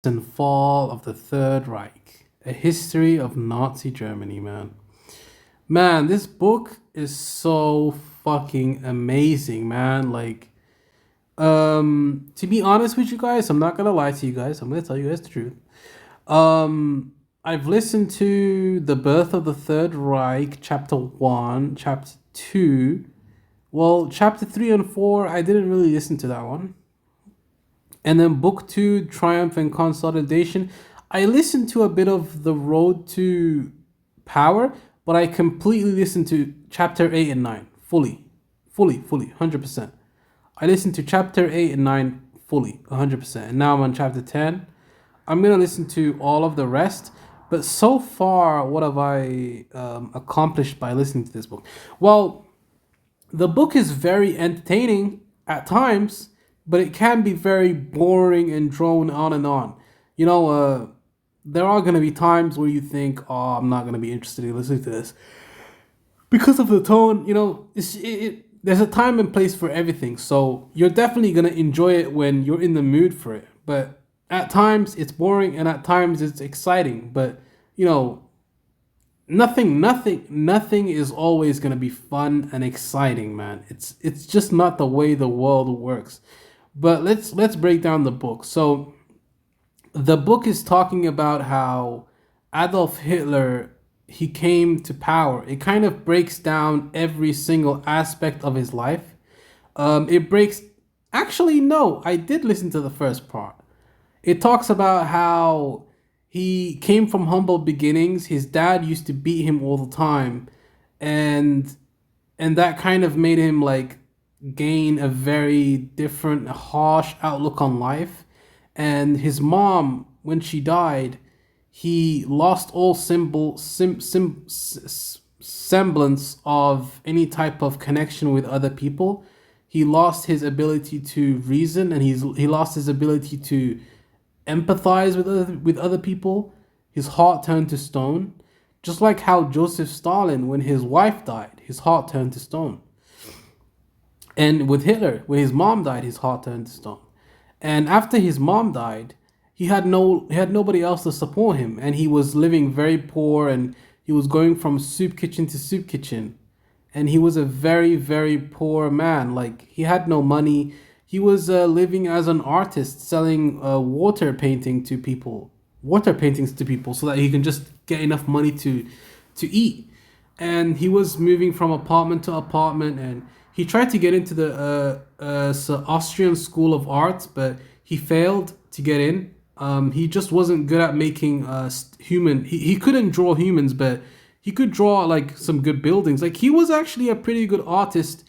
and Fall of the Third Reich, a history of Nazi Germany, man. Man, this book is so fucking amazing, man. To be honest with you guys, I'm not gonna lie to you guys. I'm gonna tell you guys the truth. I've listened to The Birth of the Third Reich, Chapter 1, Chapter 2. Well, Chapter 3 and 4, I didn't really listen to that one. And then book two, Triumph and Consolidation. I listened to a bit of The Road to Power, but I completely listened to chapter 8 and 9 fully, 100%. I listened to chapter 8 and 9 fully, 100%. And now I'm on chapter 10. I'm going to listen to all of the rest. But so far, what have I accomplished by listening to this book? Well, the book is very entertaining at times, but it can be very boring and drone on and on. You know, there are going to be times where you think, oh, I'm not going to be interested in listening to this because of the tone. You know, there's a time and place for everything. So you're definitely going to enjoy it when you're in the mood for it. But at times it's boring and at times it's exciting. But, you know, nothing is always going to be fun and exciting, man. It's just not the way the world works. But let's break down the book. So the book is talking about how Adolf Hitler, he came to power. It kind of breaks down every single aspect of his life. It breaks Actually, no, I did listen to the first part. It talks about how he came from humble beginnings. His dad used to beat him all the time, and that kind of made him like gain a very different, harsh outlook on life. And his mom, when she died, he lost all semblance of any type of connection with other people. He lost his ability to reason, and he lost his ability to empathize with other people. His heart turned to stone, just like how Joseph Stalin, when his wife died, his heart turned to stone. And with Hitler, when his mom died, his heart turned to stone. And after his mom died, he had nobody else to support him, and he was living very poor, and he was going from soup kitchen to soup kitchen. And he was a very poor man. Like, he had no money. He was living as an artist, selling water paintings to people, so that he can just get enough money to eat. And he was moving from apartment to apartment, and he tried to get into the Austrian School of Arts, but he failed to get in. He just wasn't good at making human. He couldn't draw humans, but he could draw like some good buildings. Like, he was actually a pretty good artist,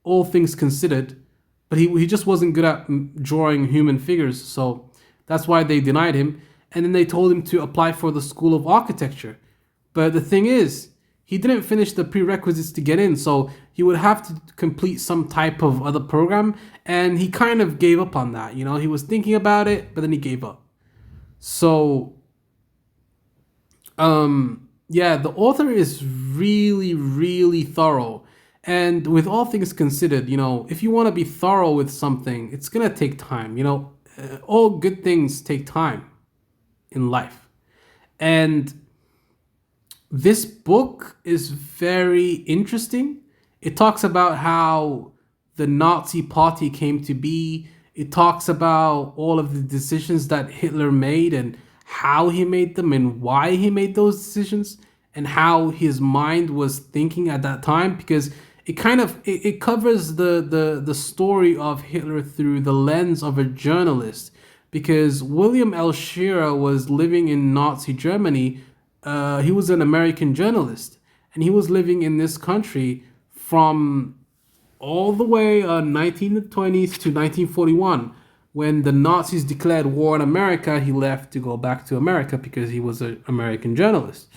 all things considered, but he just wasn't good at drawing human figures. So that's why they denied him. And then they told him to apply for the School of Architecture. But the thing is, he didn't finish the prerequisites to get in, so he would have to complete some type of other program, and he kind of gave up on that. You know, he was thinking about it, but then he gave up. So, yeah, the author is really thorough. And with all things considered, you know, if you want to be thorough with something, it's gonna take time. You know, all good things take time in life. And this book is very interesting. It talks about how the Nazi Party came to be. It talks about all of the decisions that Hitler made and how he made them and why he made those decisions and how his mind was thinking at that time, because it covers the story of Hitler through the lens of a journalist, because William L. Scherer was living in Nazi Germany. He was an American journalist, and he was living in this country from all the way 1920s to 1941. When the Nazis declared war on America, he left to go back to America because he was an American journalist.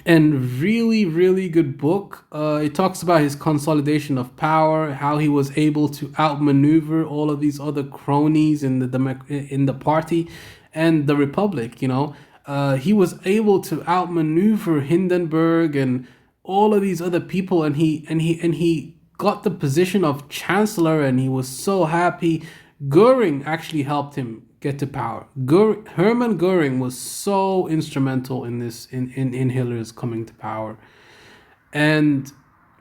And really good book. It talks about his consolidation of power, how he was able to outmaneuver all of these other cronies in the party and the Republic. You know, he was able to outmaneuver Hindenburg and all of these other people, and he got the position of chancellor, and he was so happy. Goering actually helped him get to power. Hermann Goering was so instrumental in this in Hitler's coming to power. And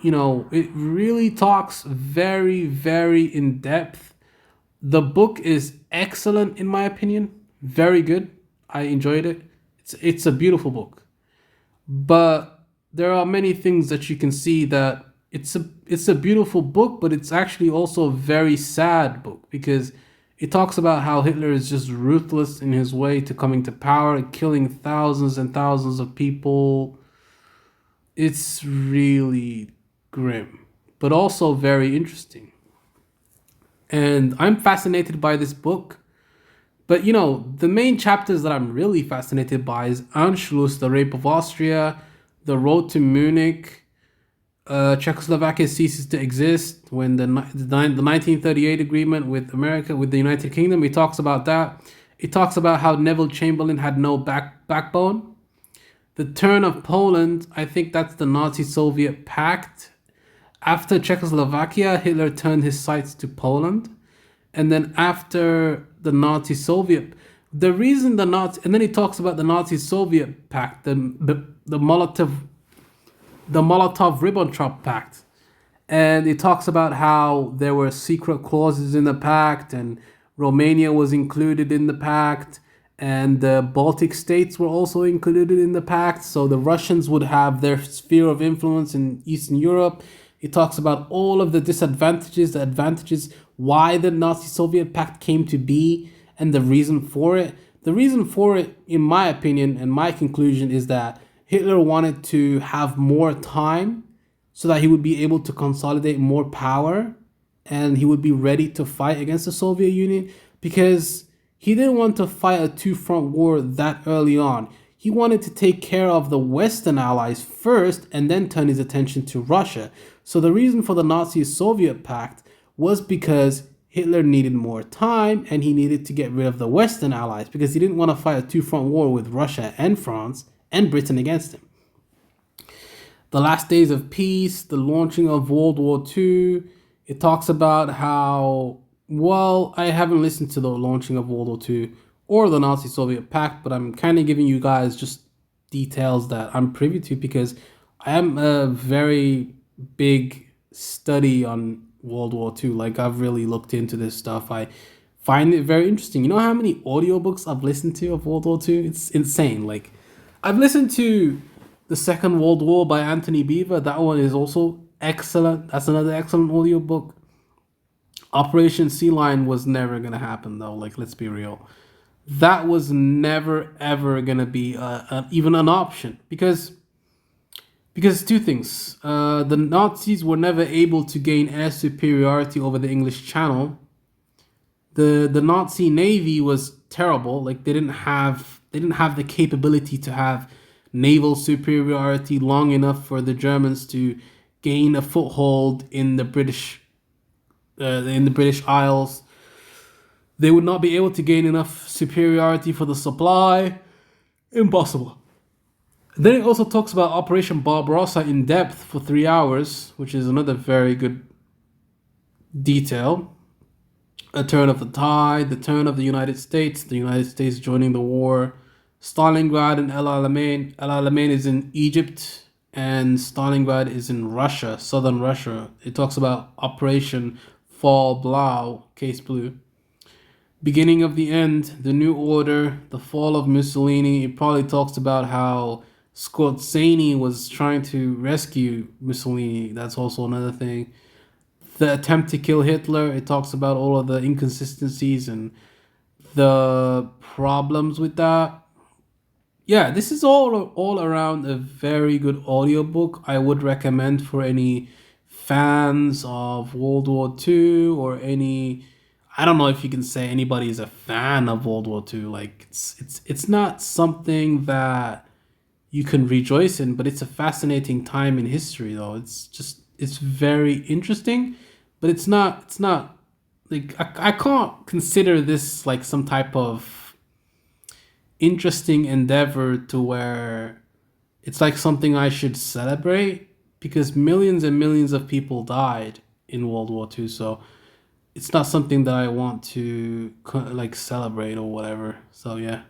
it really talks very, very in depth. The book is excellent in my opinion. Very good. I enjoyed it. It's a beautiful book. But there are many things that you can see that it's a beautiful book, but it's actually also a very sad book because it talks about how Hitler is just ruthless in his way to coming to power, killing thousands and thousands of people. It's really grim, but also very interesting. And I'm fascinated by this book. But the main chapters that I'm really fascinated by is Anschluss, the rape of Austria, the road to Munich, Czechoslovakia ceases to exist when the 1938 agreement with America, with the United Kingdom. He talks about that. It talks about how Neville Chamberlain had no backbone. The turn of Poland, I think that's the Nazi-Soviet pact. After Czechoslovakia, Hitler turned his sights to Poland. And then after the Nazi-Soviet, the reason the Nazi, and then he talks about the Nazi-Soviet pact, the Molotov-Ribbentrop pact. And it talks about how there were secret clauses in the pact and Romania was included in the pact and the Baltic states were also included in the pact. So the Russians would have their sphere of influence in Eastern Europe. It talks about all of the disadvantages, the advantages, why the Nazi-Soviet pact came to be and the reason for it. The reason for it, in my opinion and my conclusion, is that Hitler wanted to have more time so that he would be able to consolidate more power and he would be ready to fight against the Soviet Union because he didn't want to fight a two-front war that early on. He wanted to take care of the Western allies first and then turn his attention to Russia. So the reason for the Nazi-Soviet pact was because Hitler needed more time and he needed to get rid of the Western allies because he didn't want to fight a two-front war with Russia and France and Britain against him. The last days of peace, the launching of World War II, it talks about how, well, I haven't listened to the launching of World War II or the Nazi-Soviet pact, but I'm kind of giving you guys just details that I'm privy to because I am a very big study on World War II. Like, I've really looked into this stuff. I find it very interesting. You know how many audiobooks I've listened to of World War II? It's insane. Like, I've listened to The Second World War by Anthony Beaver. That one is also excellent. That's another excellent audiobook. Operation Sea Lion was never going to happen, though. Like, let's be real. That was never, ever going to be even an option. Because two things. The Nazis were never able to gain air superiority over the English Channel. The Nazi Navy was terrible. Like, they didn't have the capability to have naval superiority long enough for the Germans to gain a foothold in the British Isles. They would not be able to gain enough superiority for the supply. Impossible. Then it also talks about Operation Barbarossa in depth for 3 hours, which is another very good detail. A turn of the tide, the turn of the United States joining the war, Stalingrad and El Alamein. El Alamein is in Egypt and Stalingrad is in Russia, southern Russia. It talks about Operation Fall Blau, Case Blue. Beginning of the end, the new order, the fall of Mussolini. It probably talks about how Scorzani was trying to rescue Mussolini. That's also another thing. The attempt to kill Hitler. It talks about all of the inconsistencies and the problems with that. Yeah, this is all around a very good audiobook. I would recommend for any fans of World War II or any, I don't know if you can say anybody is a fan of World War II. Like, it's not something that you can rejoice in, but it's a fascinating time in history though. It's very interesting, but it's not like I can't consider this like some type of interesting endeavor to where it's like something I should celebrate because millions and millions of people died in World War II. So it's not something that I want to like celebrate or whatever. So yeah.